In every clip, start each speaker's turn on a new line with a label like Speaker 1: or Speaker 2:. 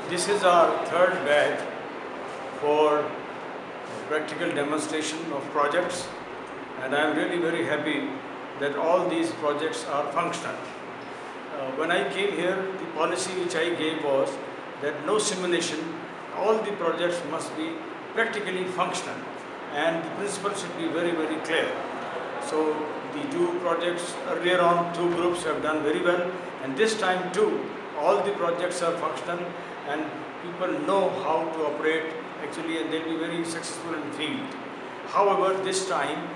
Speaker 1: This is our third batch for practical demonstration of projects, and I am really very happy that all these projects are functional. When I came here, the policy which I gave was that no simulation, all the projects must be practically functional, and the principle should be very, very clear. So the two projects earlier on, two groups have done very well, and this time too, all the projects are functional and people know how to operate actually, and they'll be very successful in the field. However, this time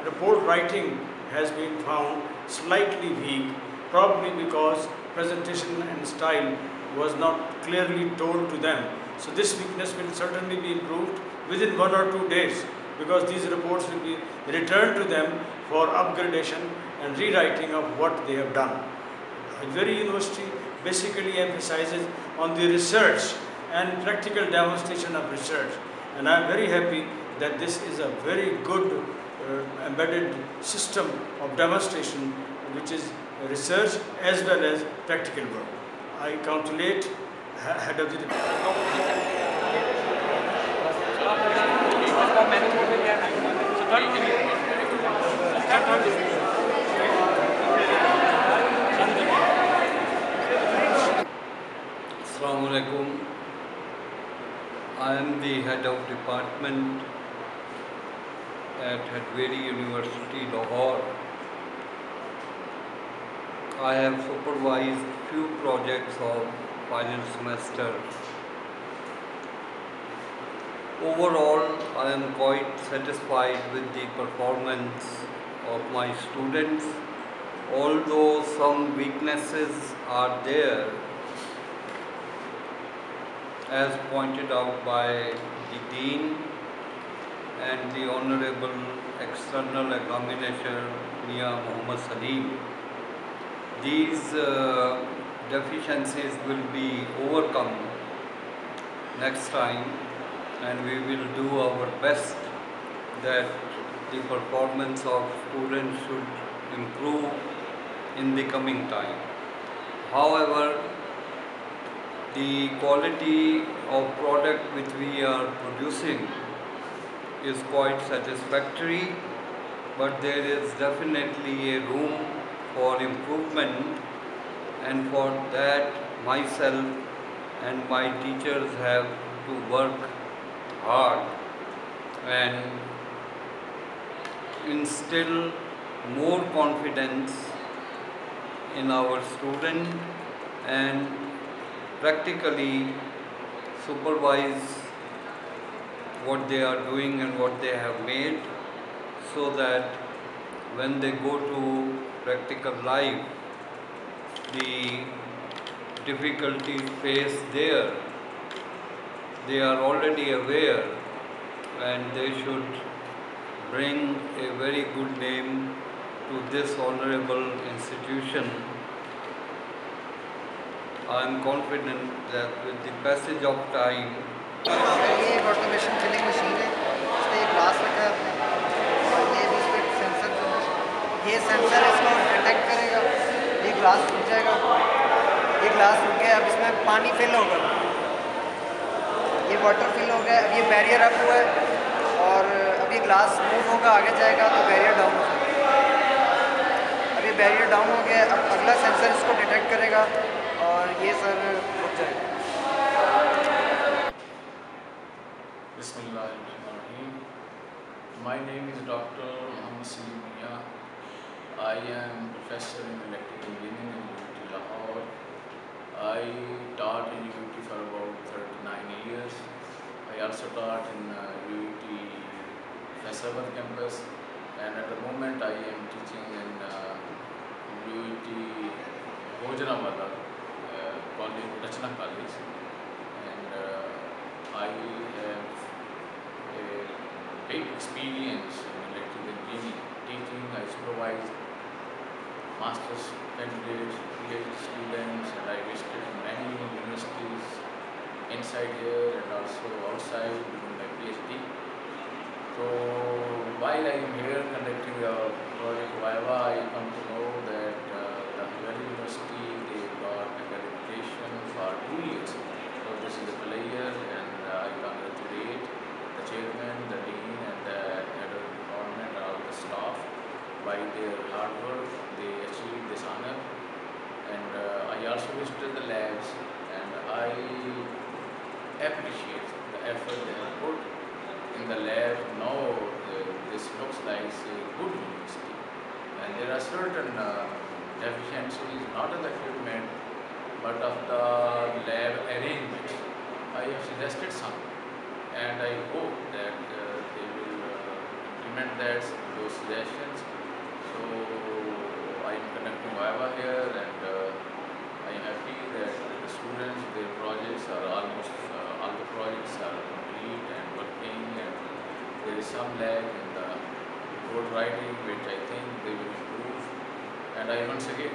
Speaker 1: report writing has been found slightly weak, probably because presentation and style was not clearly told to them. So this weakness will certainly be improved within 1 or 2 days, because these reports will be returned to them for upgradation and rewriting of what they have done. Alveri University basically emphasizes on the research and practical demonstration of research, and I am very happy that this is a very good embedded system of demonstration, which is research as well as practical work. I congratulate head of the department.
Speaker 2: Assalamu alaikum. I am the head of department at Alveri University, Lahore. I have supervised few projects of final semester. Overall, I am quite satisfied with the performance of my students, although some weaknesses are there, as pointed out by the Dean and the Honorable External Examiner Mia Muhammad Salim. These deficiencies will be overcome next time, and we will do our best that the performance of students should improve in the coming time. However, the quality of product which we are producing is quite satisfactory, but there is definitely a room for improvement, and for that myself and my teachers have to work hard and instill more confidence in our student and practically supervise what they are doing and what they have made, so that when they go to practical life, the difficulties faced there, they are already aware, and they should bring a very good name to this honorable institution. I am confident that with the passage of time,
Speaker 3: ये automation filling machine है, इस पर एक glass रखा है आपने, और ये भी इस पर सेंसर जो है, ये सेंसर इसको डिटेक्ट करेगा, ये ग्लास रुक जाएगा, ये ग्लास रुक गया, अब इसमें पानी फिल होगा, ये वाटर फिल हो गया, अब ये बैरियर अप हुआ है, और अब ये ग्लास मूव होगा, आगे जाएगा तो बैरियर डाउन हो जाएगा। अब ये बैरियर डाउन हो गया, अब अगला सेंसर इसको डिटेक्ट करेगा और ये सर रुक जाएगा।
Speaker 4: Bismillahirrahmanirrahim. My name is Dr. Muhammad Salim Mia. I am professor in electrical engineering in UT Lahore. I taught in UT for about 39 years. I also taught in UT Faisalabad campus, and at the moment I am teaching in UT Bhojanawala College, Rachna College, and I have a big experience in electrical engineering teaching. I supervise master's candidates, PhD students, and I visited many universities inside here and also outside during my PhD. So while I am here conducting a project Viva, I come to know that the Alveri University, they got accreditation for 2 years. So by their hard work they achieved this honor. And I also visited the labs, and I appreciate the effort they have put in the lab. Now this looks like a good university, and there are certain deficiencies, not in the equipment but of the lab arrangement. I have suggested some, and I hope that they will implement those suggestions. So I am conducting Viva here, and I am happy that the students, their projects are almost all the projects are complete and working, and there is some lag in the code writing which I think they will improve. And I once again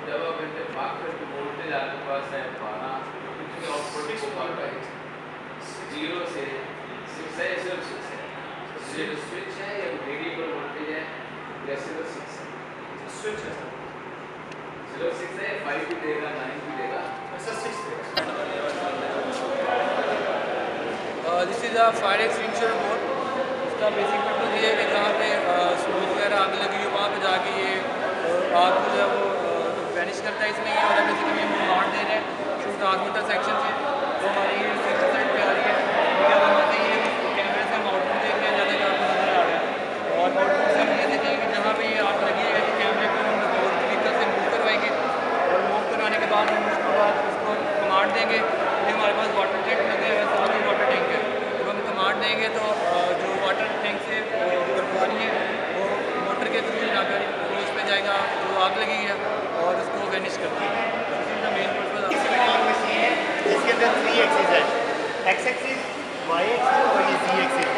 Speaker 5: जब आप इनसे भाग करके voltage आपके पास है 12 output को भाग 0 से 6 है, सिर्फ 6 है, स्विच है या वेरिएबल वोल्टेज है या सिर्फ 6 है, स्विच है, सिर्फ 6 है, 5 भी देगा 9 भी देगा, ऐसा 6 देगा।
Speaker 6: This is a fire extinguisher board. इसका बेसिक पर्पज़ ये है कि जहाँ पे स्मोक वगैरह आग लगी हो वहाँ पे जाके ये आग को जो है वो वैनिश करता है इसमें। और बेसिकली हम कमांड दे रहे हैं थ्रू ट्रांसमीटर सेक्शन से, तो हमारी ये सेक्शन साइड पे आ रही है। क्या वहाँ से ये कैमरे से हम आउटपुट देख रहे हैं, ज़्यादा का आपको नज़र आ रहा है। और आउटपुट से हम ये देखेंगे कि जहाँ पे ये आग लगी है कैमरे को हम रिकॉर्ड तरीके से मूव करवाएंगे, और मूव करवाने के बाद हम उसके बाद उसको कमांड देंगे। ये हमारे पास वाटर जेट लगे हुए साथ ही वाटर टैंक है, जब हम कमांड देंगे तो जो वाटर टैंक से पानी है वो मोटर के थ्रू जाकर क्लोज पे जाएगा जो आग लगी है और उसको वैनिश करती है। मेन पर्पज़
Speaker 3: मशीन है जिसके अंदर 3 एक्सिस है, एक्स एक्सिस, वाई एक्सिस और ये जी एक्सिस।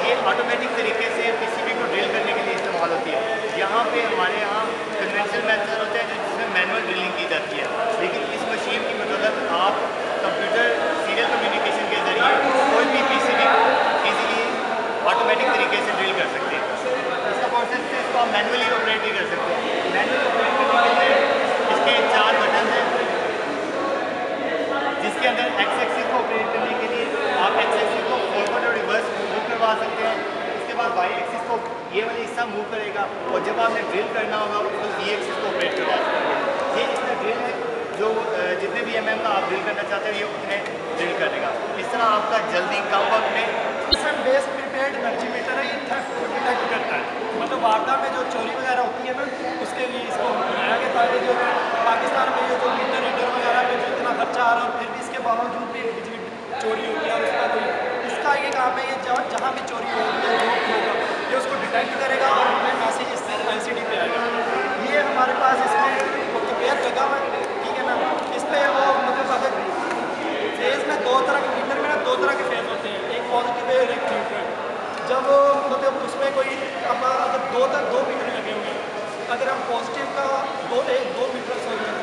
Speaker 3: ये ऑटोमेटिक तरीके से पीसीबी को ड्रिल करने के लिए इस्तेमाल होती है। यहाँ पे हमारे यहाँ कन्वेंशनल मेथड होते हैं जिसमें मैनुअल ड्रिलिंग की जाती है, लेकिन इस मशीन की बदौलत आप कंप्यूटर सीरियल कम्युनिकेशन के जरिए कोई भी पीसीबी को ईजिली ऑटोमेटिक तरीके से ड्रिल कर सकते हैं। इसका प्रोसेस है, इसको आप मैनुअली ऑपरेट भी कर सकते हैं। मैनुअली ऑपरेट करने के लिए इसके 4 बटन हैं, जिसके अंदर एक्स एक्सिस को ऑपरेट करने के लिए आप एक्स एक्सिस को फॉरवर्ड और रिवर्स मूव करवा सकते हैं। इसके बाद वाई एक्सिस को ये वाला हिस्सा मूव करेगा, और जब आपने ड्रिल करना होगा तो जी एक्सिस को ऑपरेट करवा सकते हैं। ये इसमें ड्रिल है, जो जितने भी एमएम का आप ड्रिल करना चाहते हैं ये उतने ड्रिल करेगा। इस तरह आपका जल्दी कम वक्त में
Speaker 7: बेस प्रीपेड मल्टीमीटर है, ये थेफ्ट को डिटेक्ट करता है। मतलब वारदात में जो चोरी वगैरह होती है ना, उसके लिए इसको बनाया गया ताकि जो पाकिस्तान में ये जो मीटर रीडर वगैरह पे जो इतना खर्चा आ रहा है और फिर भी इसके बावजूद भी बिजली चोरी होती है, और उसका कोई इसका ये काम है, ये जहाँ भी चोरी होगी या जो भी होगा ये उसको डिटेक्ट करेगा और हमें मैसेज इससे LCD पे आएगा। ये हमारे पास इसमें पेयर लगा हुआ है, ठीक है ना। इस पर वो मतलब अगर फेज़ में 2 तरह के मीटर में ना 2 तरह के फेज़ होते हैं, एक पॉजिटिव है और एक न्यूट्रल। जब मतलब उसमें कोई अब अगर 2 मीटर लगे हुए हैं, अगर हम पॉजिटिव का 2 मीटर सोच लें,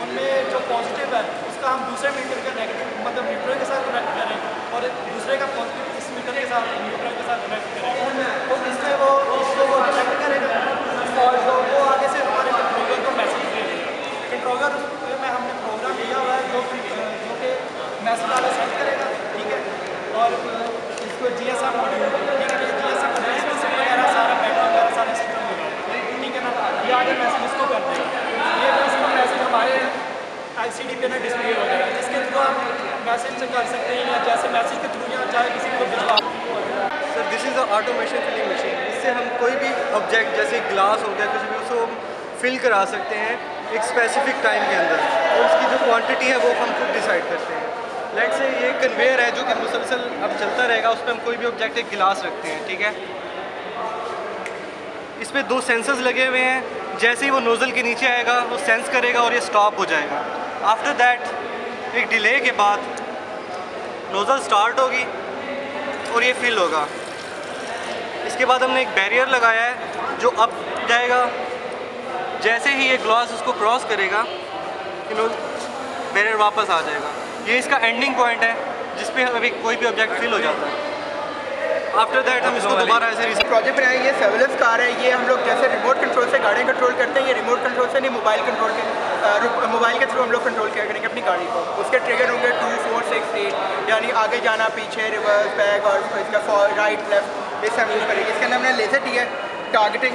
Speaker 7: उनमें जो पॉजिटिव है उसका हम दूसरे मीटर का नेगेटिव मतलब न्यूट्रल के साथ कनेक्ट करें, और दूसरे का पॉजिटिव इस मीटर के साथ न्यूट्रल के साथ कनेक्ट करें, तो इसमें वो इसको वो कनेक्ट करेगा और जो वो आगे से हमारे कंट्रोलर को मैसेज दे देगा। कंट्रोलर में हमने प्रोग्राम दिया हुआ है जो कि मैसेज आगे सेंड करेगा, ठीक है। और इसको GSM मॉड्यूल, ठीक है, ये GSM सिस्टम वगैरह सारा पैटर्न वगैरह सारे सिस्टम होगा, ठीक है ना। ये आगे मैसेज इसको कर देगा, ये इसका मैसेज हमारे LCD पे ना डिस्प्ले हो जाएगा, जिसके थ्रू आप मैसेज कर सकते हैं, या जैसे मैसेज के थ्रू या चाहे किसी को भिजवा।
Speaker 6: Sir this is a automation filling machine. इससे हम कोई भी ऑब्जेक्ट जैसे ग्लास हो गया कुछ भी उसको फिल करा सकते हैं एक स्पेसिफिक टाइम के अंदर, और उसकी जो क्वांटिटी है वो हम खुद डिसाइड करते हैं। लेट से ये कन्वेयर है जो कि मुसलसल अब चलता रहेगा, उस पर हम कोई भी ऑब्जेक्ट एक गिलास रखते हैं, ठीक है। इस पर 2 सेंसर्स लगे हुए हैं, जैसे ही वो नोज़ल के नीचे आएगा वो सेंस करेगा और ये स्टॉप हो जाएगा। आफ्टर दैट एक डिले के बाद नोज़ल स्टार्ट होगी और ये फिल होगा। इसके बाद हमने एक बैरियर लगाया है जो अप जाएगा, जैसे ही ये ग्लास उसको क्रॉस करेगा बैरियर वापस आ जाएगा। ये इसका एंडिंग पॉइंट है जिस पे अभी कोई भी ऑब्जेक्ट फिल हो जाता है।
Speaker 8: आफ्टर दैट हम इसको दोबारा ऐसे
Speaker 9: प्रोजेक्ट बनाया। ये सर्विलेंस कार है, ये हम लोग जैसे रिमोट कंट्रोल से गाड़ियाँ कंट्रोल करते हैं, ये रिमोट कंट्रोल से नहीं मोबाइल कंट्रोल के मोबाइल के थ्रू हम लोग कंट्रोल किया करेंगे अपनी गाड़ी को। उसके ट्रिगर होंगे 2, 4, 6, 8 यानी आगे जाना, पीछे, रिवर्स, बैक और इसका राइट लेफ्ट, इस हम यूज़ करेंगे। इसके अंदर हमने लेज़र दिया है, टारगेटिंग।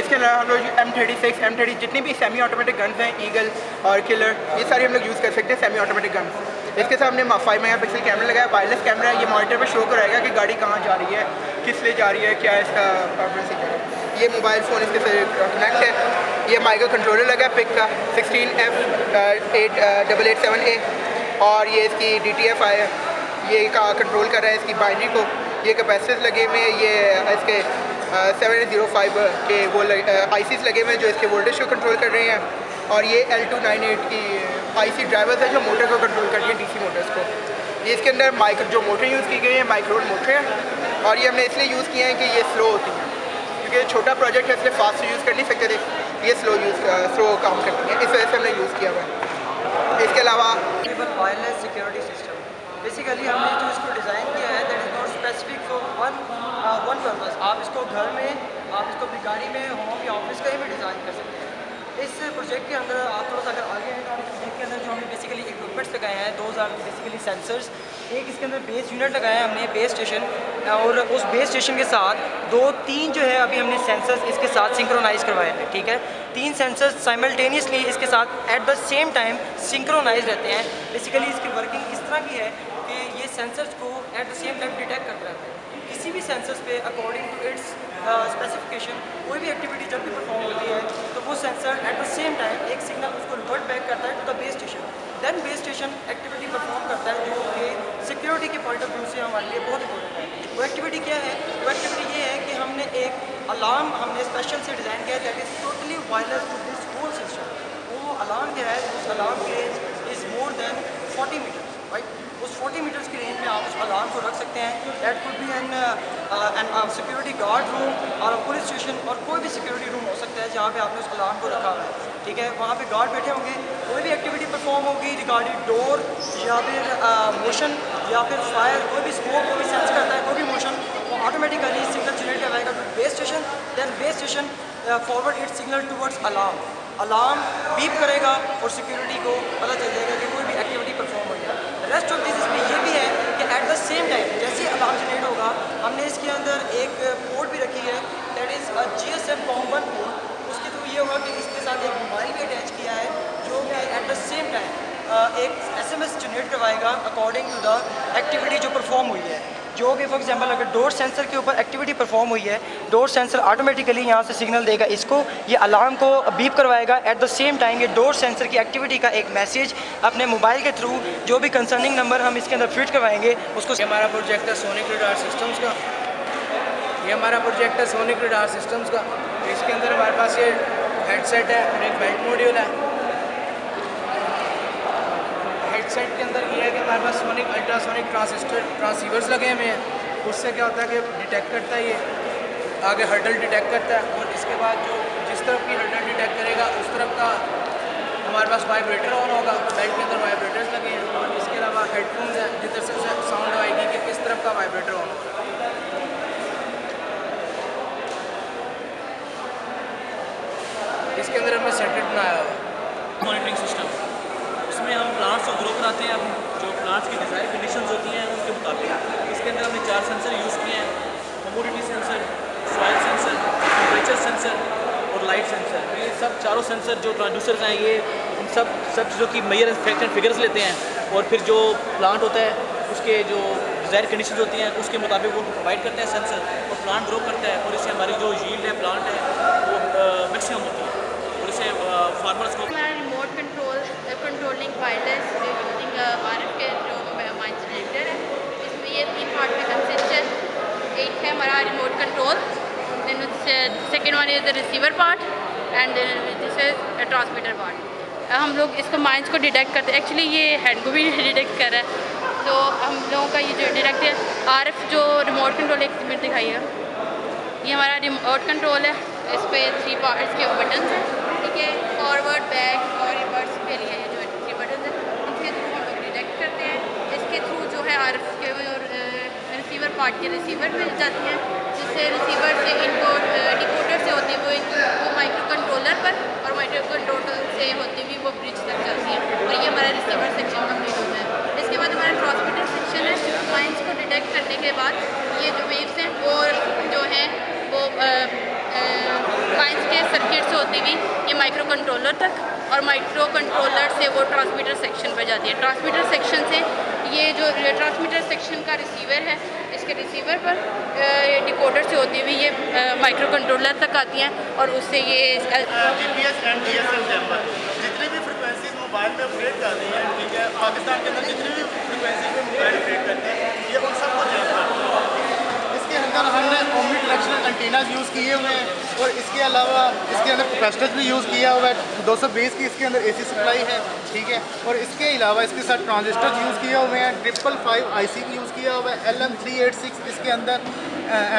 Speaker 9: इसके अलावा हम लोग M36, M30 जितनी भी सेमी ऑटोमेटिक गन्स हैं, ईगल और किलर, ये सारी हम लोग यूज़ कर सकते हैं सेमी ऑटोमेटिक गन्स। इसके सामने 5 मेगापिक्सल कैमरा लगाया, वायरलेस कैमरा है, ये मॉनिटर पे शो कराएगा कि गाड़ी कहाँ जा रही है, किस लिए जा रही है, क्या इसका प्रोसीजर है। ये मोबाइल फ़ोन इसके साथ कनेक्ट है। ये माइक्रो कंट्रोलर लगा है पिक का 16F8887A और ये इसकी DTF है, ये का कंट्रोल कर रहा है इसकी बाइनरी को। ये कैपेसिटर्स लगे हुए हैं, ये इसके 705 के वो ICs लगे हुए हैं जो इसके वोल्टेज को कंट्रोल कर रहे हैं। और ये L298 की IC ड्राइवर्स है जो मोटर को कंट्रोल कर रही है, DC मोटर्स को। ये इसके अंदर जो मोटर यूज़ की गई है माइक्रोन मोटर है और ये हमने इसलिए यूज़ किए हैं कि ये स्लो होती हैं, क्योंकि छोटा प्रोजेक्ट है इसलिए फास्ट यूज़ कर नहीं सकते थे, ये स्लो काम करती हैं, इस वजह से हमने यूज़ किया हुआ है। इसके अलावा
Speaker 3: वायरलेस सिक्योरिटी सिस्टम, बेसिकली हमने जो इसको डिज़ाइन किया है that is not specific for one purpose. आप इसको घर में, आप इसको अपनी गाड़ी में, होम या ऑफिस कहीं भी डिज़ाइन कर सकते हैं। इस प्रोजेक्ट के अंदर आप थोड़ा सा अगर आगे हैं तो प्रोजेक्ट के अंदर जो हमने बेसिकली इक्विपमेंट्स लगाए हैं 2000 बेसिकली सेंसर्स, एक इसके अंदर बेस यूनिट लगाया है हमने, बेस स्टेशन, और उस बेस स्टेशन के साथ 2-3 जो है अभी हमने सेंसर्स इसके साथ सिंक्रोनाइज़ करवाए हैं, ठीक है। 3 सेंसर्स साइमल्टेनियसली इसके साथ at the same time synchronise रहते हैं। बेसिकली इसकी वर्किंग इस तरह की है कि ये सेंसर्स को eight the same time detect करते रहते हैं। किसी भी सेंसर्स पे अकॉर्डिंग टू इट्स स्पेसिफिकेशन कोई भी एक्टिविटी जब भी परफॉर्म होती है तो वो sensor at the same time एक सिग्नल उसको रिवर्ट बैक करता है to the base station, then base station activity perform करता है जो कि सिक्योरिटी के पॉइंट ऑफ व्यू से हमारे लिए बहुत इंपॉर्टेंट है। वो एक्टिविटी क्या है? वो एक्टिविटी ये है कि हमने एक अलार्म हमने स्पेशल से डिज़ाइन किया that is totally wireless to this whole system. वो अलार्म क्या है, उस अलार्म की range is more than 40 metres, right. उस 40 मीटर्स की रेंज में आप उस अलार्म को रख सकते हैं। That could be an security guard room और पुलिस स्टेशन और कोई भी सिक्योरिटी रूम हो सकता है जहाँ पे आपने उस अलार्म को रखा हुआ है, ठीक है। वहाँ पे गार्ड बैठे होंगे, कोई भी एक्टिविटी परफॉर्म होगी रिगार्डिंग डोर या फिर मोशन या फिर फायर, कोई भी स्मोक, कोई भी सेंस करता है, कोई भी मोशन, वो ऑटोमेटिकली सिग्नल जनरेट करवाएगा to base station, then base station forward it signal towards alarm. Alarm beep करेगा और सिक्योरिटी को पता चल जाएगा कि कोई भी एक्टिविटी परफॉर्म हो गया। रेस्ट ऑफ दिस इसमें ये भी है कि एट द सेम टाइम जैसे अलार्म जनरेट होगा हमने इसके अंदर एक पोर्ट भी रखी है that is GSM COM1 port. उसके थ्रू ये होगा कि इसके साथ एक मोबाइल भी अटैच किया है जो कि एट द सेम टाइम एक SMS जनरेट करवाएगा अकॉर्डिंग टू द एक्टिविटी जो परफॉर्म हुई है। जो भी फॉर एग्जांपल अगर डोर सेंसर के ऊपर एक्टिविटी परफॉर्म हुई है, डोर सेंसर ऑटोमेटिकली यहाँ से सिग्नल देगा इसको, ये अलार्म को बीप करवाएगा। एट द सेम टाइम ये डोर सेंसर की एक्टिविटी का एक मैसेज अपने मोबाइल के थ्रू जो भी कंसर्निंग नंबर हम इसके अंदर फिट करवाएंगे उसको।
Speaker 6: हमारा प्रोजेक्ट है सोनिक रडार सिस्टम्स का, ये हमारा प्रोजेक्ट है सोनिक रडार सिस्टम्स का। इसके अंदर हमारे पास ये हेडसेट है और एक बेल्ट मॉड्यूल है। हेडसेट के अंदर ये है कि हमारे पास सोनिक अल्ट्रासोनिक ट्रांसीवर्स लगे हुए हैं। उससे क्या होता है कि डिटेक्ट करता है, ये आगे हर्डल डिटेक्ट करता है और इसके बाद जो जिस तरफ की हर्डल डिटेक्ट करेगा उस तरफ का हमारे पास वाइब्रेटर ऑन होगा। बेल्ट के अंदर वाइब्रेटर्स लगे हैं और इसके अलावा हेडफोन्स हैं जिधर से साउंड आएगी कि किस तरफ का वाइब्रेटर ऑन होगा। इसके अंदर हमने सेटअप बनाया हुआ
Speaker 10: मॉनिटरिंग सिस्टम, इसमें हम प्लांट्स को ग्रो कराते हैं। जो प्लांट्स की डिज़ायर कंडीशंस होती हैं उनके मुताबिक इसके अंदर हमने 4 सेंसर यूज़ किए हैं, humidity sensor, soil sensor, temperature sensor और लाइट सेंसर। ये सब चारों सेंसर जो ट्रांसड्यूसर्स हैं ये इन सब चीज़ों की मेजर फैक्ट एंड फिगर्स लेते हैं और फिर जो प्लांट होता है उसके जो डिज़ायर कंडीशंस होती हैं उसके मुताबिक वो प्रोवाइड करते हैं सेंसर और प्लांट ग्रो करता है और इससे हमारी जो यील्ड है प्लांट है वो मैक्सिमम होती है और इससे फार्मर्स को
Speaker 11: remote controlling wireless using RF के जो माइंड जनरेटर है, इसमें ये 3 पार्ट में कंसिस्ट है। एक है हमारा remote control, then second one is the receiver part and this is transmitter part. हम लोग इसको माइंस को डिटेक्ट करते हैं, एक्चुअली ये हैंड को भी डिटेक्ट कर रहा है। तो हम लोगों का ये जो डिटेक्ट है RF जो रिमोट कंट्रोल, एक मिनट दिखाइएगा, ये हमारा रिमोट कंट्रोल है। इस पर 3 पार्ट इसके बटन हैं, ठीक है, फॉरवर्ड, बैक और रिवर्स के लिए ये जो 3 बटन हैं इनके थ्रू हम लोग डिटेक्ट करते हैं। इसके थ्रू जो है RF के और रिसीवर पार्ट के रिसीवर मिल जाती हैं, जिससे रिसीवर से इनको डिकोडर से होती हुई वो माइक्रो कंट्रोलर पर और माइक्रो कंट्रोलर से होती हुई वो ब्रिज तक जाती है। और ये हमारा रिसीवर सेक्शन कंप्लीट होता है। इसके बाद हमारा ट्रांसमीटर सेक्शन है। माइंस को डिटेक्ट करने के बाद ये जो वेव्स हैं वो जो हैं वो माइंस के सर्किट से होती हुई ये माइक्रो कंट्रोलर तक और माइक्रो कंट्रोलर से वो ट्रांसमीटर सेक्शन पर जाती है। ट्रांसमीटर सेक्शन से ये जो ट्रांसमीटर सेक्शन का रिसीवर है, इसके रिसीवर पर डिकोडर से होती हुई ये माइक्रो कंट्रोलर तक आती हैं और उससे ये
Speaker 12: GPS एंड DSL चैम्बर जितनी भी फ्रिक्वेंसीज मोबाइल में अपडेट कर रही हैं, ठीक है, पाकिस्तान के अंदर जितनी भी फ्रिक्वेंसी में मोबाइल अपडेट करते हैं ये उन सबको जैम करते हैं। इसके अंदर हमने ओमनी डायरेक्शनल एंटीनाज यूज़ किए हुए हैं और इसके अलावा इसके अंदर कैपेसिटर्स भी यूज़ किया हुआ है। 220 की इसके अंदर AC सप्लाई है, ठीक है, और इसके अलावा इसके साथ ट्रांजिस्टर यूज़ किए हुए हैं। 555 IC यूज़ किया हुआ है। LM386 इसके अंदर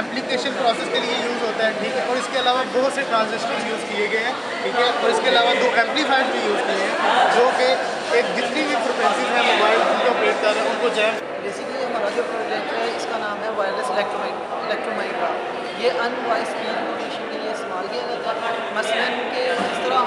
Speaker 12: एम्प्लीकेशन प्रोसेस के लिए यूज़ होता है, ठीक है, और इसके अलावा बहुत से ट्रांजिस्टर यूज़ किए गए हैं, ठीक है, और इसके अलावा 2 एम्पलीफायर भी यूज़ किए हैं जो कि एक जितनी भी फ्रिक्वेंसीज हैं मोबाइल उनको ऑपरेट कर रहे हैं उनको जैम।
Speaker 3: बेसिकली हमारा जो प्रोजेक्ट है इसका नाम है वायरलेस इलेक्ट्रोमाइग्राफ। ये अनवॉइस कम्युनिकेशन के लिए इस्तेमाल किया जाता है। मसलन कि जिस तरह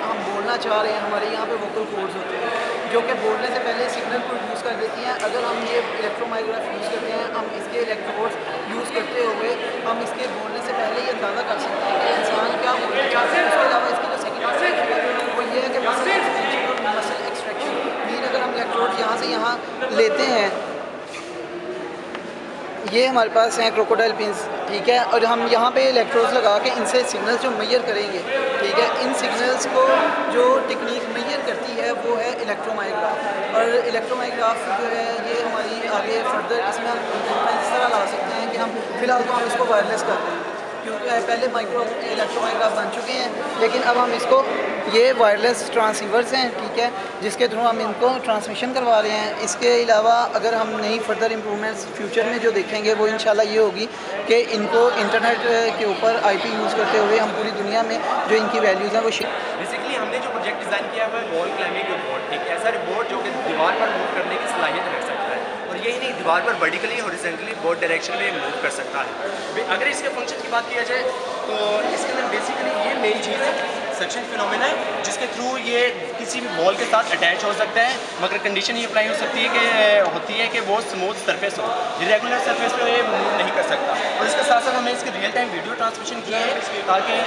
Speaker 3: हम बोलना चाह रहे हैं, हमारे यहाँ पे वोकल कोड्स होते हैं जो कि बोलने से पहले सिग्नल प्रोड्यूस कर देती हैं। अगर हम ये इलेक्ट्रोमाइग्राफ यूज़ करते हैं, हम इसके इलेक्ट्रोड्स यूज़ करते हुए हम इसके बोलने से पहले ही अंदाज़ा कर सकते हैं कि इंसान क्या बोलना चाहते हैं। उसके अलावा इसकी जो सेकेंड वो ये है कि मसल एक्सट्रैक्शन मीन अगर हम इलेक्ट्रोड यहाँ से यहाँ लेते हैं, ये हमारे पास हैं क्रोकोडाइल पिंस, ठीक है, और हम यहाँ पे इलेक्ट्रोड्स लगा के इनसे सिग्नल्स जो मेजर करेंगे, ठीक है, इन सिग्नल्स को जो टेक्निक मेजर करती है वो है इलेक्ट्रोमाइग्राफ। और इलेक्ट्रोमाइग्राफ जो है ये हमारी आगे फर्दर इसमें हम इस तरह ला सकते हैं कि हम फ़िलहाल तो हम इसको वायरलेस कर रहे हैं क्योंकि पहले माइक्रो इलेक्ट्रोमाइग्राफ बन चुके हैं, लेकिन अब हम इसको ये वायरलेस ट्रांसीवर्स हैं, ठीक है, जिसके थ्रू हम इनको ट्रांसमिशन करवा रहे हैं। इसके अलावा अगर हम नई फर्दर इम्प्रूवमेंट्स फ्यूचर में जो देखेंगे वो इंशाल्लाह ये होगी कि इनको इंटरनेट के ऊपर IP यूज़ करते हुए हम पूरी दुनिया में जो इनकी वैल्यूज़ हैं वो
Speaker 13: बेसिकली हमने जो प्रोजेक्ट डिज़ाइन किया हुआ है वॉल क्लाइंबिंग रिपोर्ट, एक ऐसा रिपोर्ट जो कि दीवार पर मूव करने की सलाहियत रख सकता है और यही नहीं दीवार पर वर्टिकली हॉरिजॉन्टली बोथ डायरेक्शन में मूव कर सकता है। अगर इसके फंक्शन की बात किया जाए तो इसके अंदर बेसिकली ये मेन चीज़ है सक्शन फिनोमेना है जिसके थ्रू ये किसी भी बॉल के साथ अटैच हो सकता है, मगर कंडीशन ये अप्लाई होती है कि वो स्मूथ सरफेस हो, रेगुलर सरफेस पे ये मूव नहीं कर सकता। और इसके साथ साथ हमने इसके रियल टाइम वीडियो ट्रांसमिशन किए हैं ताकि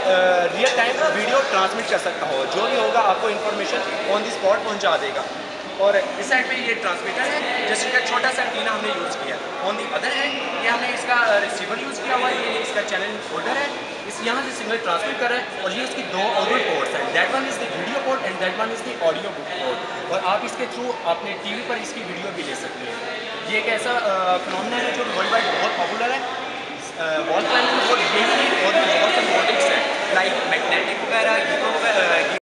Speaker 13: रियल टाइम वीडियो ट्रांसमिट कर सकता हो, जो भी होगा आपको इन्फॉर्मेशन ऑन द स्पॉट पहुँचा देगा। और इस साइड पे ये ट्रांसमीटर है जिसका छोटा सा एंटीना हमने यूज़ किया। ऑन दी अदर हैंड ये हमने इसका रिसीवर यूज़ किया हुआ है, ये इसका चैनल होल्डर है, इस यहाँ से सिग्नल ट्रांसमिट कर रहा है और ये इसकी 2 ऑडियो पोर्ट्स हैं, that one is the video port and that one is the audio port. और आप इसके थ्रू अपने TV पर इसकी वीडियो भी ले सकते हैं। ये एक ऐसा फिनोमेना है जो वर्ल्ड वाइड बहुत पॉपुलर है।